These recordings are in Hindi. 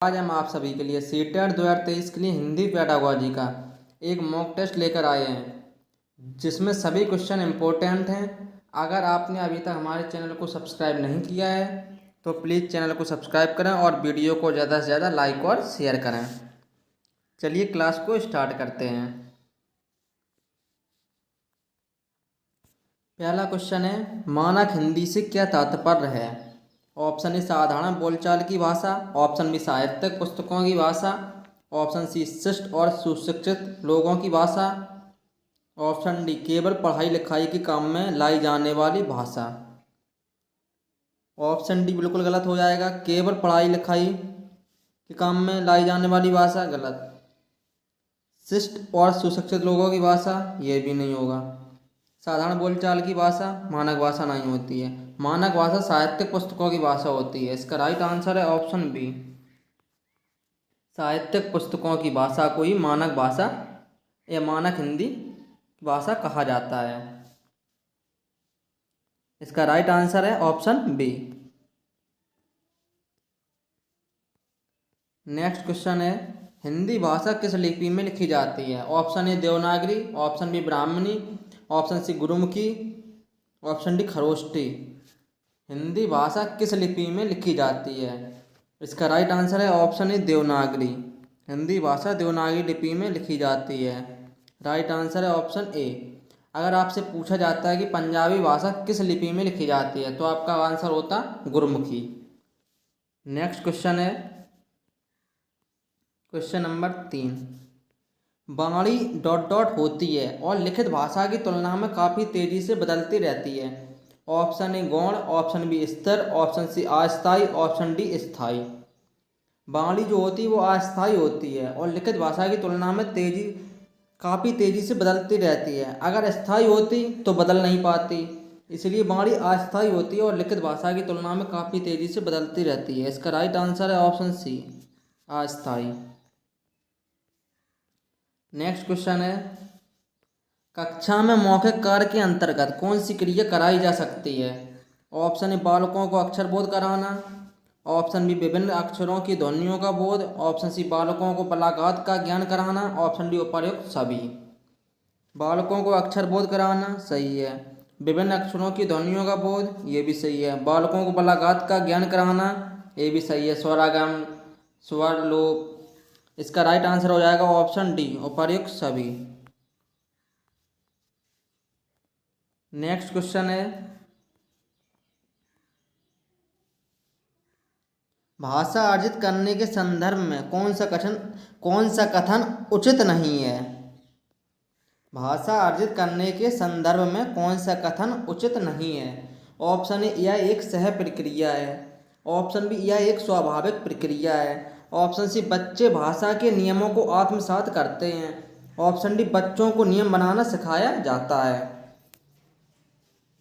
आज हम आप सभी के लिए सीटेट 2023 के लिए हिंदी पेडागोजी का एक मॉक टेस्ट लेकर आए हैं जिसमें सभी क्वेश्चन इम्पोर्टेंट हैं। अगर आपने अभी तक हमारे चैनल को सब्सक्राइब नहीं किया है तो प्लीज़ चैनल को सब्सक्राइब करें और वीडियो को ज़्यादा से ज़्यादा लाइक और शेयर करें। चलिए क्लास को स्टार्ट करते हैं। पहला क्वेश्चन है, मानक हिंदी से क्या तात्पर्य है? ऑप्शन ए साधारण बोलचाल की भाषा, ऑप्शन बी साहित्यिक पुस्तकों की भाषा, ऑप्शन सी शिष्ट और सुशिक्षित लोगों की भाषा, ऑप्शन डी केवल पढ़ाई लिखाई के काम में लाई जाने वाली भाषा। ऑप्शन डी बिल्कुल गलत हो जाएगा। केवल पढ़ाई लिखाई के काम में लाई जाने वाली भाषा गलत। शिष्ट और सुशिक्षित लोगों की भाषा ये भी नहीं होगा। साधारण बोलचाल की भाषा मानक भाषा नहीं होती है। मानक भाषा साहित्यिक पुस्तकों की भाषा होती है। इसका राइट आंसर है ऑप्शन बी, साहित्यिक पुस्तकों की भाषा को ही मानक भाषा या मानक हिंदी भाषा कहा जाता है। इसका राइट आंसर है ऑप्शन बी। नेक्स्ट क्वेश्चन है, हिंदी भाषा किस लिपि में लिखी जाती है? Option A Devanagari, option B Brahmani, option C Gurmukhi, option D Kharoshthi. Hindi भाषा किस लिपि में लिखी जाती है? इसका राइट आंसर है ऑप्शन ए देवनागरी। हिंदी भाषा देवनागरी लिपि में लिखी जाती है। राइट आंसर है ऑप्शन ए। अगर आपसे पूछा जाता है कि पंजाबी भाषा किस लिपि में लिखी जाती है तो आपका आंसर होता गुरुमुखी। नेक्स्ट क्वेश्चन है क्वेश्चन नंबर 3, बाणी डॉट डॉट होती है और लिखित भाषा की तुलना में काफ़ी तेजी से बदलती रहती है। ऑप्शन ए गौण, ऑप्शन बी स्थिर, ऑप्शन सी अस्थायी, ऑप्शन डी स्थायी। बाणी जो होती है वो अस्थायी होती है और लिखित भाषा की तुलना में काफ़ी तेजी से बदलती रहती है। अगर स्थायी होती तो बदल नहीं पाती, इसलिए बाणी अस्थायी होती है और लिखित भाषा की तुलना में काफ़ी तेजी से बदलती रहती है। इसका राइट आंसर है ऑप्शन सी, अस्थायी। नेक्स्ट क्वेश्चन है, कक्षा में मौखिक कार्य के अंतर्गत कौन सी क्रिया कराई जा सकती है? ऑप्शन ए बालकों को अक्षर बोध कराना, ऑप्शन बी विभिन्न अक्षरों की ध्वनियों का बोध, ऑप्शन सी बालकों को बलाघात का ज्ञान कराना, ऑप्शन डी उपर्युक्त सभी। बालकों को अक्षर बोध कराना सही है। विभिन्न अक्षरों की ध्वनियों का बोध ये भी सही है। बालकों को बलाघात का ज्ञान कराना ये भी सही है। स्वरागम, स्वर लोप। इसका राइट आंसर हो जाएगा ऑप्शन डी, उपर्युक्त सभी। नेक्स्ट क्वेश्चन है, भाषा अर्जित करने के संदर्भ में कौन सा कथन उचित नहीं है? भाषा अर्जित करने के संदर्भ में कौन सा कथन उचित नहीं है? ऑप्शन ए यह एक सह प्रक्रिया है, ऑप्शन बी यह एक स्वाभाविक प्रक्रिया है, ऑप्शन सी बच्चे भाषा के नियमों को आत्मसात करते हैं, ऑप्शन डी बच्चों को नियम बनाना सिखाया जाता है।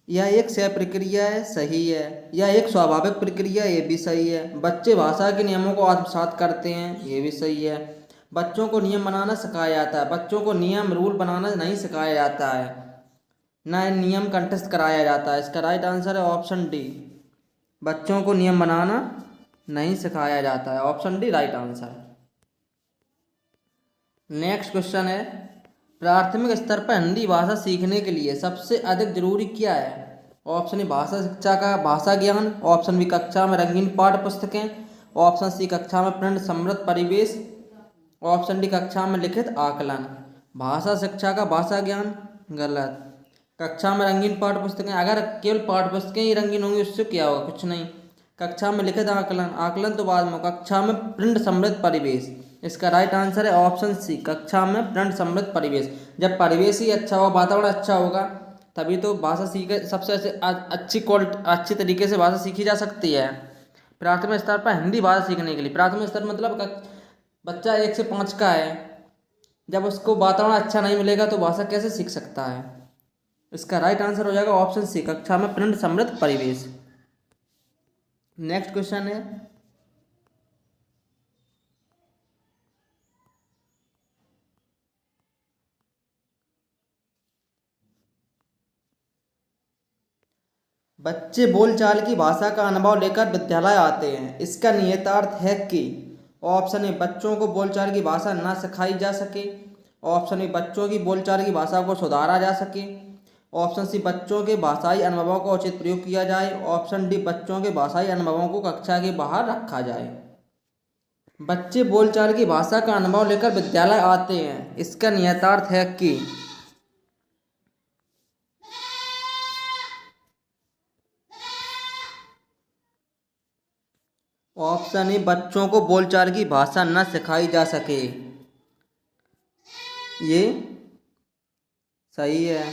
यह एक सह प्रक्रिया है सही है। यह एक स्वाभाविक प्रक्रिया ये भी सही है। बच्चे भाषा के नियमों को आत्मसात करते हैं ये भी सही है। बच्चों को नियम बनाना सिखाया जाता है, बच्चों को नियम रूल बनाना नहीं सिखाया जाता है, न नियम कंठस्थ कराया जाता है। इसका राइट आंसर है ऑप्शन डी, बच्चों को नियम बनाना नहीं सिखाया जाता है। Option D right answer. Next question है, प्राथमिक स्तर पर हिंदी भाषा सीखने के लिए सबसे अधिक जरूरी क्या है? ऑप्शन ए भाषा शिक्षा का भाषा ज्ञान, ऑप्शन बी कक्षा में रंगीन पाठ्य पुस्तकें, ऑप्शन सी कक्षा में प्रिंट समृद्ध परिवेश, ऑप्शन डी कक्षा में लिखित आकलन। भाषा शिक्षा का भाषा ज्ञान गलत। कक्षा में रंगीन पाठ्य पुस्तकें, अगर केवल पाठ्य पुस्तकें ही रंगीन होंगी उससे क्या होगा? कुछ नहीं। कक्षा में लिखित आकलन, आकलन तो बाद में। कक्षा में प्रिंट समृद्ध परिवेश। इसका राइट आंसर है ऑप्शन सी, कक्षा में प्रिंट समृद्ध परिवेश। जब परिवेश ही अच्छा हो, वातावरण अच्छा होगा तभी तो भाषा सबसे अच्छी तरीके से भाषा सीखी जा सकती है। प्राथमिक स्तर पर हिंदी भाषा सीखने के लिए, प्राथमिक स्तर मतलब बच्चा 1 से 5 का है, जब उसको वातावरण अच्छा नहीं मिलेगा तो भाषा कैसे सीख सकता है? इसका राइट आंसर हो जाएगा ऑप्शन सी, कक्षा में प्रिंट समृद्ध परिवेश। नेक्स्ट क्वेश्चन है, बच्चे बोलचाल की भाषा का अनुभव लेकर विद्यालय आते हैं, इसका निहितार्थ है कि ऑप्शन ए बच्चों को बोलचाल की भाषा ना सिखाई जा सके। ऑप्शन ए बच्चों की बोलचाल की भाषा को सुधारा जा सके। ऑप्शन सी बच्चों के भाषाई अनुभवों का उचित प्रयोग किया जाए। ऑप्शन डी बच्चों के भाषाई अनुभवों को कक्षा के बाहर रखा जाए। बच्चे बोलचाल की भाषा का अनुभव लेकर विद्यालय आते हैं, इसका निहितार्थ है कि ऑप्शन ए बच्चों को बोलचाल की भाषा न सिखाई जा सके, ये सही है।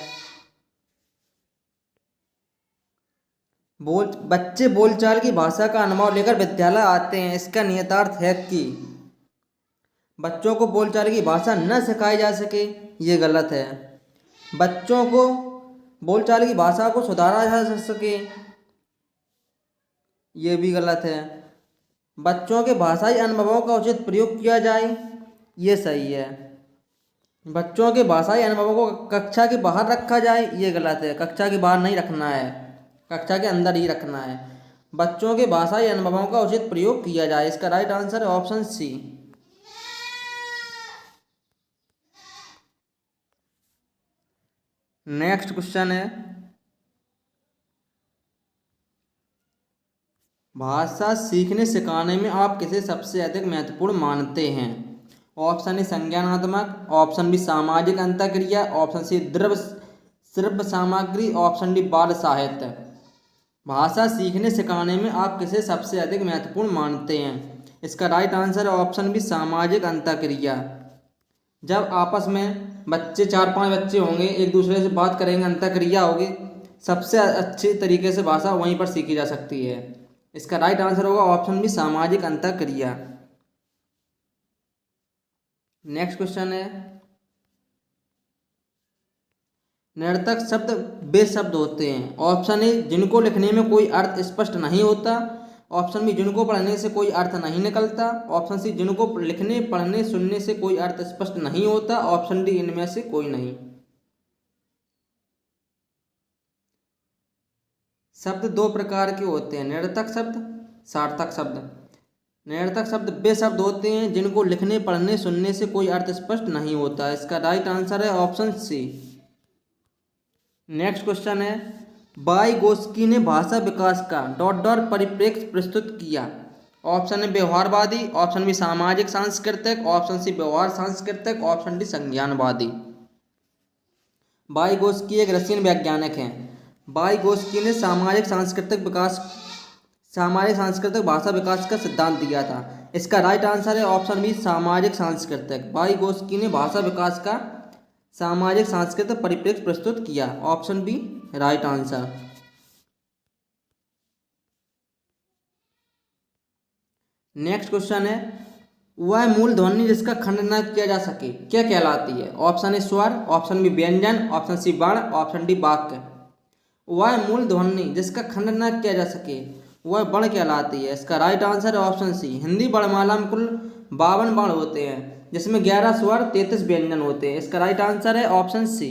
बच्चे बोलचाल की भाषा का अनुभव लेकर विद्यालय आते हैं, इसका निहितार्थ है कि बच्चों को बोलचाल की भाषा न सिखाई जा सके, ये गलत है। बच्चों को बोलचाल की भाषा को सुधारा जा सके, ये भी गलत है। बच्चों के भाषाई अनुभवों का उचित प्रयोग किया जाए, ये सही है। बच्चों के भाषाई अनुभवों को कक्षा के बाहर रखा जाए, ये गलत है। कक्षा के बाहर नहीं रखना है, कक्षा के अंदर ही रखना है। बच्चों के भाषाई अनुभवों का उचित प्रयोग किया जाए, इसका राइट आंसर है ऑप्शन सी। नेक्स्ट क्वेश्चन है, भाषा सीखने सिखाने में आप किसे सबसे अधिक महत्वपूर्ण मानते हैं। ऑप्शन ए संज्ञानात्मक, ऑप्शन बी सामाजिक अंतःक्रिया, ऑप्शन सी श्रव्य सामग्री, ऑप्शन डी बाल साहित्य। भाषा सीखने सिखाने में आप किसे सबसे अधिक महत्वपूर्ण मानते हैं, इसका राइट आंसर है ऑप्शन बी सामाजिक अंतःक्रिया। जब आपस में बच्चे 4-5 बच्चे होंगे, एक दूसरे से बात करेंगे, अंतःक्रिया होगी, सबसे अच्छी तरीके से भाषा वहीं पर सीखी जा सकती है। इसका राइट आंसर होगा ऑप्शन बी सामाजिक अंतःक्रिया। नेक्स्ट क्वेश्चन है, निरर्थक शब्द वे शब्द होते हैं। ऑप्शन ए जिनको लिखने में कोई अर्थ स्पष्ट नहीं होता। ऑप्शन बी जिनको पढ़ने से कोई अर्थ नहीं निकलता। ऑप्शन सी जिनको लिखने पढ़ने सुनने से कोई अर्थ स्पष्ट नहीं होता। ऑप्शन डी इनमें से कोई नहीं। शब्द दो प्रकार के होते हैं, निरर्थक शब्द, सार्थक शब्द। निरर्थक शब्द वे शब्द होते हैं जिनको लिखने पढ़ने सुनने से कोई अर्थ स्पष्ट नहीं होता। इसका राइट आंसर है ऑप्शन सी। नेक्स्ट क्वेश्चन है, वाइगोस्की ने भाषा विकास का ... परिप्रेक्ष्य प्रस्तुत किया। ऑप्शन ए व्यवहारवादी, ऑप्शन बी सामाजिक सांस्कृतिक, ऑप्शन सी व्यवहार सांस्कृतिक, ऑप्शन डी संज्ञानवादी। वाइगोस्की एक रशियन वैज्ञानिक हैं। वाइगोस्की ने सामाजिक सांस्कृतिक भाषा विकास का सिद्धांत दिया था। इसका राइट आंसर है ऑप्शन बी सामाजिक सांस्कृतिक। वाइगोस्की ने भाषा विकास का सामाजिक सांस्कृतिक परिप्रेक्ष्य प्रस्तुत किया, option B right answer. Next question है, वह मूल ध्वनि जिसका खंडन न किया जा सके क्या कहलाती है। ऑप्शन ए स्वर, ऑप्शन बी व्यंजन, ऑप्शन सी वर्ण, ऑप्शन डी वाक्य। वह मूल ध्वनि जिसका खंडन न किया जा सके वह वर्ण कहलाती है। इसका राइट आंसर है ऑप्शन सी। हिंदी वर्णमाला में कुल 52 वर्ण होते हैं, जिसमें 11 स्वर 33 व्यंजन होते हैं। इसका राइट आंसर है ऑप्शन सी।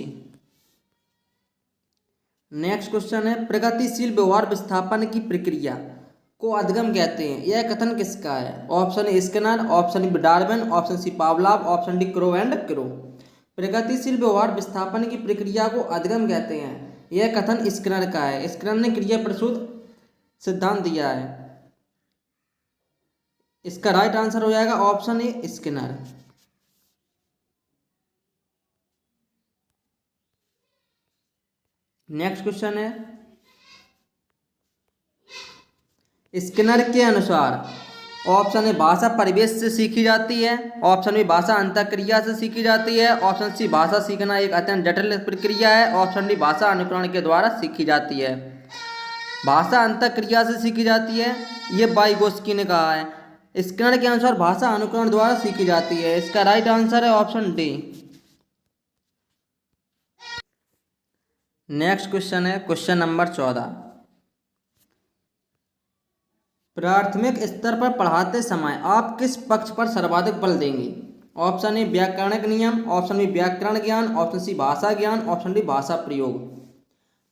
नेक्स्ट क्वेश्चन है, प्रगतिशील व्यवहार विस्थापन की प्रक्रिया को अधिगम कहते हैं, यह कथन किसका है। Option A Skinner, option B Darwin, option C Pavlov, option D Crow and Crow. प्रगतिशील व्यवहार विस्थापन की प्रक्रिया को अधिगम कहते हैं, यह कथन स्किनर का है। स्किनर ने क्रिया प्रसूत सिद्धांत दिया है। इसका राइट आंसर हो जाएगा option A Skinner. Next question है, स्किनर के अनुसार ऑप्शन ए भाषा परिवेश से सीखी जाती है, ऑप्शन बी भाषा अंतःक्रिया से सीखी जाती है, ऑप्शन सी भाषा सीखना एक अत्यंत जटिल प्रक्रिया है, ऑप्शन डी भाषा अनुकरण के द्वारा सीखी जाती है। भाषा अंतःक्रिया से सीखी जाती है, ये वाइगोस्की ने कहा है। स्किनर के अनुसार भाषा अनुकरण द्वारा सीखी जाती है। इसका राइट आंसर है ऑप्शन डी। नेक्स्ट क्वेश्चन है, क्वेश्चन नंबर 14, प्राथमिक स्तर पर पढ़ाते समय आप किस पक्ष पर सर्वाधिक बल देंगे। ऑप्शन ए व्याकरणिक नियम, ऑप्शन बी व्याकरण ज्ञान, ऑप्शन सी भाषा ज्ञान, ऑप्शन डी भाषा प्रयोग।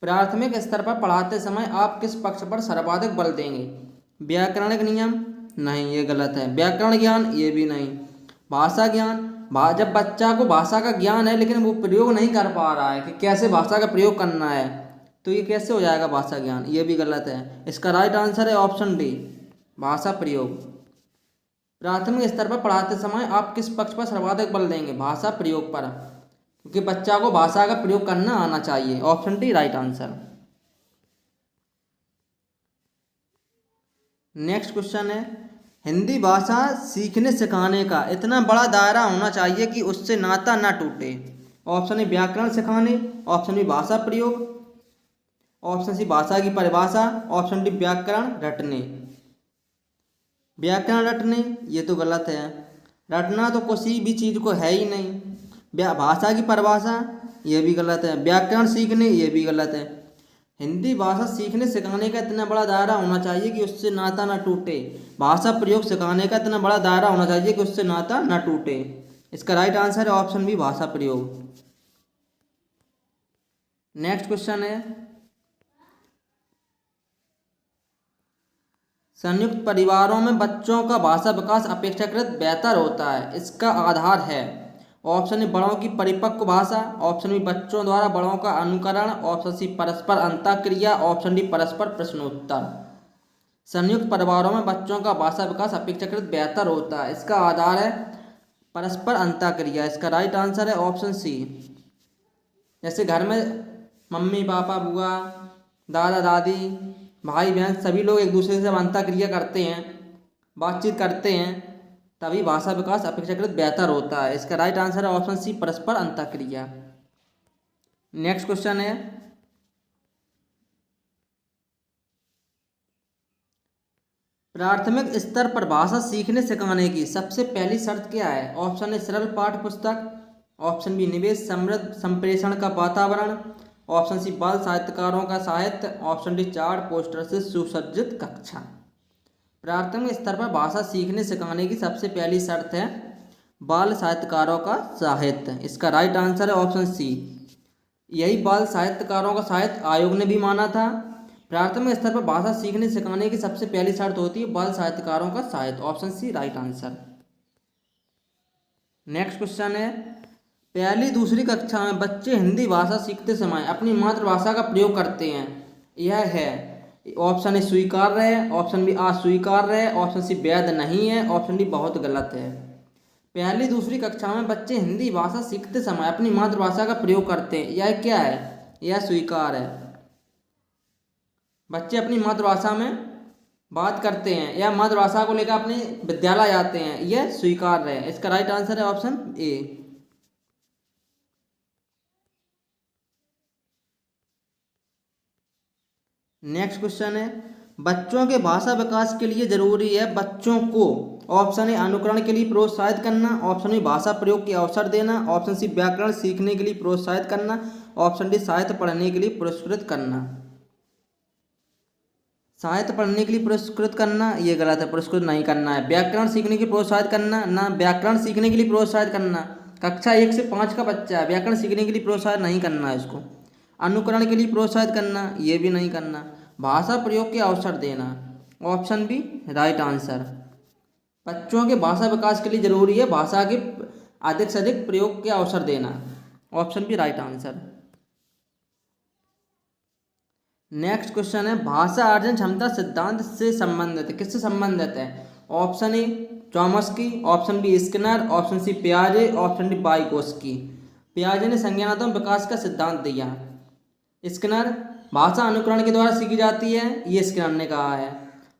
प्राथमिक स्तर पर पढ़ाते समय आप किस पक्ष पर सर्वाधिक बल देंगे। व्याकरणिक नियम, नहीं, ये गलत है। व्याकरण ज्ञान, ये भी नहीं। भाषा ज्ञान, जब बच्चा को भाषा का ज्ञान है लेकिन वो प्रयोग नहीं कर पा रहा है कि कैसे भाषा का प्रयोग करना है, तो ये कैसे हो जाएगा भाषा ज्ञान, ये भी गलत है। इसका राइट आंसर है ऑप्शन डी, भाषा प्रयोग। प्राथमिक स्तर पर पढ़ाते समय आप किस पक्ष पर सर्वाधिक बल देंगे? भाषा प्रयोग पर, क्योंकि बच्चा को भाषा का प्रयोग करना आना चाहिए। Option D right answer. Next question है, हिंदी भाषा सीखने सिखाने का इतना बड़ा दायरा होना चाहिए कि उससे नाता ना टूटे। ऑप्शन ए व्याकरण सिखाने, ऑप्शन बी भाषा प्रयोग, ऑप्शन सी भाषा की परिभाषा, ऑप्शन डी व्याकरण रटने। व्याकरण रटने, ये तो गलत है। रटना तो किसी भी चीज़ को है ही नहीं। भाषा की परिभाषा, ये भी गलत है। व्याकरण सीखने, ये भी गलत है। हिंदी भाषा सीखने सिखाने का इतना बड़ा दायरा होना चाहिए कि उससे नाता ना टूटे। भाषा प्रयोग सिखाने का इतना बड़ा दायरा होना चाहिए कि उससे नाता ना टूटे। इसका राइट आंसर है ऑप्शन बी, भाषा प्रयोग। नेक्स्ट क्वेश्चन है, संयुक्त परिवारों में बच्चों का भाषा विकास अपेक्षाकृत बेहतर होता है, इसका आधार है। ऑप्शन ए बड़ों की परिपक्व भाषा, ऑप्शन बी बच्चों द्वारा बड़ों का अनुकरण, ऑप्शन सी परस्पर अंतःक्रिया, ऑप्शन डी परस्पर प्रश्नोत्तर। संयुक्त परिवारों में बच्चों का भाषा विकास अपेक्षाकृत बेहतर होता है, इसका आधार है परस्पर अंतःक्रिया। इसका राइट आंसर है ऑप्शन सी। जैसे घर में मम्मी पापा बुआ दादा दादी भाई बहन सभी लोग एक दूसरे से अंतःक्रिया करते हैं, बातचीत करते हैं, तभी भाषा विकास अपेक्षाकृत बेहतर होता है। इसका राइट आंसर है ऑप्शन सी, परस्पर अंतःक्रिया। नेक्स्ट क्वेश्चन है, प्राथमिक स्तर पर भाषा सीखने सिखाने की सबसे पहली शर्त क्या है? ऑप्शन ए सरल पाठ्य पुस्तक, ऑप्शन बी निवेश समृद्ध संप्रेषण का वातावरण, ऑप्शन सी बाल साहित्यकारों का साहित्य, ऑप्शन डी चार्ट पोस्टर से सुसज्जित कक्षा। प्राथमिक स्तर पर भाषा सीखने सिखाने की सबसे पहली शर्त है बाल साहित्यकारों का साहित्य। इसका राइट आंसर है ऑप्शन सी। यही बाल साहित्यकारों का साहित्य आयोग ने भी माना था। प्राथमिक स्तर पर भाषा सीखने सिखाने की सबसे पहली शर्त होती है बाल साहित्यकारों का साहित्य। Option C right answer. Next question है, पहली दूसरी कक्षा में बच्चे हिंदी भाषा सीखते समय अपनी मातृभाषा का प्रयोग करते हैं, यह है ऑप्शन ए स्वीकार्य है, ऑप्शन बी अस्वीकार्य है, ऑप्शन सी वैध नहीं है, ऑप्शन डी बहुत गलत है। पहली दूसरी कक्षा में बच्चे हिंदी भाषा सीखते समय अपनी मातृभाषा का प्रयोग करते हैं, यह क्या है? यह स्वीकार है। बच्चे अपनी मातृभाषा में बात करते हैं या मातृभाषा को लेकर अपने विद्यालय जाते हैं, यह स्वीकार्य है। इसका राइट आंसर है ऑप्शन ए। नेक्स्ट क्वेश्चन है, बच्चों के भाषा विकास के लिए जरूरी है बच्चों को ऑप्शन ए अनुकरण के लिए प्रोत्साहित करना, ऑप्शन बी भाषा प्रयोग के अवसर देना, ऑप्शन सी व्याकरण सीखने के लिए प्रोत्साहित करना, ऑप्शन डी साहित्य पढ़ने के लिए पुरस्कृत करना। साहित्य पढ़ने के लिए पुरस्कृत करना, ये गलत है, पुरस्कृत नहीं करना है। व्याकरण सीखने के लिए प्रोत्साहित करना, ना व्याकरण सीखने के लिए प्रोत्साहित करना। कक्षा 1 से 5 का बच्चा है, व्याकरण सीखने के लिए प्रोत्साहित नहीं करना है इसको। अनुकरण के लिए प्रोत्साहित करना, ये भी नहीं करना। भाषा प्रयोग के अवसर देना, ऑप्शन बी राइट आंसर। बच्चों के भाषा विकास के लिए जरूरी है भाषा के अधिक से अधिक प्रयोग के अवसर देना, option B right answer. Next question है, भाषा अर्जन क्षमता सिद्धांत से संबंधित है, किससे संबंधित है? Option A Chomsky, option B Skinner, option C पियाजे, ऑप्शन डी वाइगोत्स्की। पियाजे ने संज्ञानात्मक विकास का सिद्धांत दिया। स्किनर भाषा अनुकरण के द्वारा सीखी जाती है, ये स्किनर ने कहा है।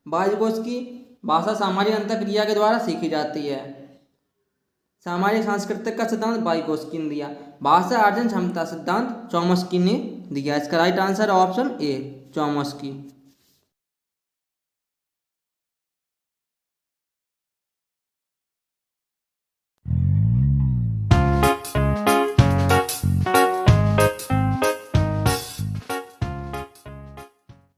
वाइगोत्स्की भाषा सामाजिक अंतःक्रिया के द्वारा सीखी जाती है। सामाजिक सांस्कृतिक का सिद्धांत वाइगोत्स्की ने दिया। भाषा अर्जन क्षमता सिद्धांत चॉम्स्की ने दिया। इसका right answer option A Chomsky.